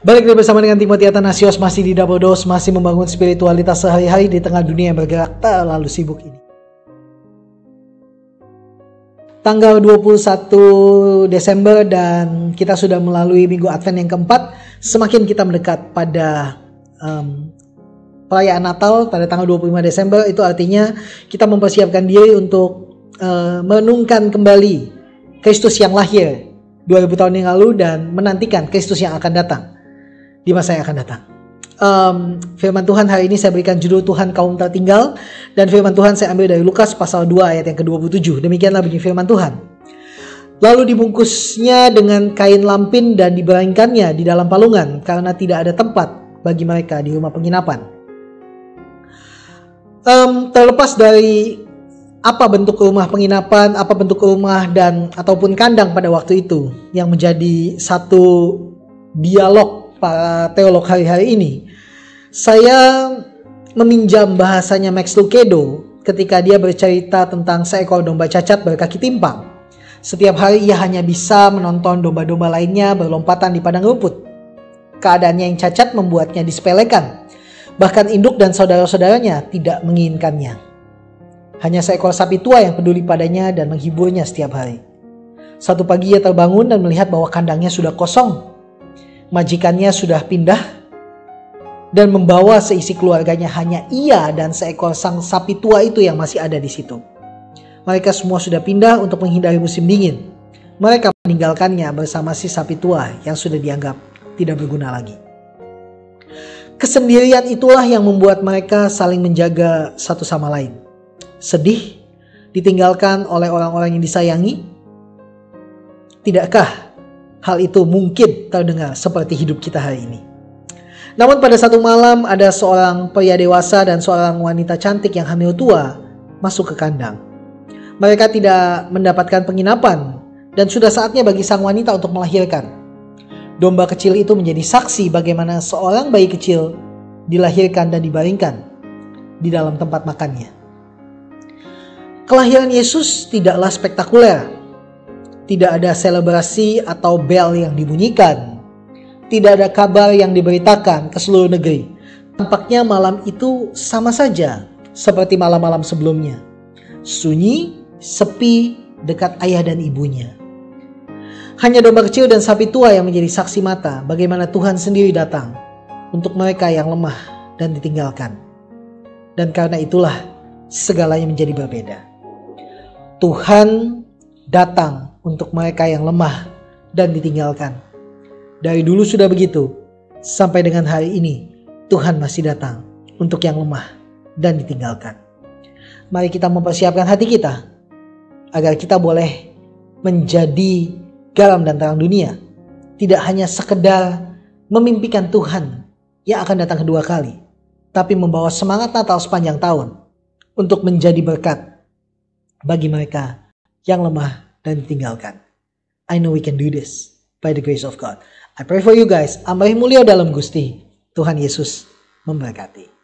Balik lagi bersama dengan Timothy Athanasios, masih di Double Dose, masih membangun spiritualitas sehari-hari di tengah dunia yang bergerak tak lalu sibuk ini. Tanggal 21 Desember dan kita sudah melalui minggu Advent yang keempat. Semakin kita mendekat pada perayaan Natal pada tanggal 25 Desember, itu artinya kita mempersiapkan diri untuk merenungkan kembali Kristus yang lahir 2000 tahun yang lalu dan menantikan Kristus yang akan datang di masa yang akan datang. Firman Tuhan hari ini saya berikan judul Tuhan kaum tertinggal, dan firman Tuhan saya ambil dari Lukas pasal 2 ayat yang ke-27. Demikianlah bunyi firman Tuhan. Lalu dibungkusnya dengan kain lampin dan dibaringkannya di dalam palungan karena tidak ada tempat bagi mereka di rumah penginapan. Terlepas dari apa bentuk rumah penginapan, apa bentuk rumah dan ataupun kandang pada waktu itu yang menjadi satu dialog para teolog hari-hari ini, saya meminjam bahasanya Max Lucado ketika dia bercerita tentang seekor domba cacat berkaki timpang. Setiap hari ia hanya bisa menonton domba-domba lainnya berlompatan di padang rumput. Keadaannya yang cacat membuatnya disepelekan. Bahkan induk dan saudara-saudaranya tidak menginginkannya. Hanya seekor sapi tua yang peduli padanya dan menghiburnya setiap hari. Satu pagi ia terbangun dan melihat bahwa kandangnya sudah kosong. Majikannya sudah pindah dan membawa seisi keluarganya, hanya ia dan seekor sang sapi tua itu yang masih ada di situ. Mereka semua sudah pindah untuk menghindari musim dingin. Mereka meninggalkannya bersama si sapi tua yang sudah dianggap tidak berguna lagi. Kesendirian itulah yang membuat mereka saling menjaga satu sama lain. Sedih, ditinggalkan oleh orang-orang yang disayangi. Tidakkah hal itu mungkin terdengar seperti hidup kita hari ini? Namun pada satu malam ada seorang pria dewasa dan seorang wanita cantik yang hamil tua masuk ke kandang. Mereka tidak mendapatkan penginapan dan sudah saatnya bagi sang wanita untuk melahirkan. Domba kecil itu menjadi saksi bagaimana seorang bayi kecil dilahirkan dan dibaringkan di dalam tempat makannya. Kelahiran Yesus tidaklah spektakuler. Tidak ada selebrasi atau bel yang dibunyikan. Tidak ada kabar yang diberitakan ke seluruh negeri. Tampaknya malam itu sama saja seperti malam-malam sebelumnya. Sunyi, sepi, dekat ayah dan ibunya. Hanya domba kecil dan sapi tua yang menjadi saksi mata bagaimana Tuhan sendiri datang untuk mereka yang lemah dan ditinggalkan. Dan karena itulah segalanya menjadi berbeda. Tuhan datang untuk mereka yang lemah dan ditinggalkan. Dari dulu sudah begitu, sampai dengan hari ini Tuhan masih datang untuk yang lemah dan ditinggalkan. Mari kita mempersiapkan hati kita agar kita boleh menjadi garam dan terang dunia. Tidak hanya sekedar memimpikan Tuhan yang akan datang kedua kali, tapi membawa semangat Natal sepanjang tahun untuk menjadi berkat bagi mereka yang lemah dan ditinggalkan. I know we can do this by the grace of God. I pray for you guys. Ambahi mulia dalam Gusti. Tuhan Yesus memberkati.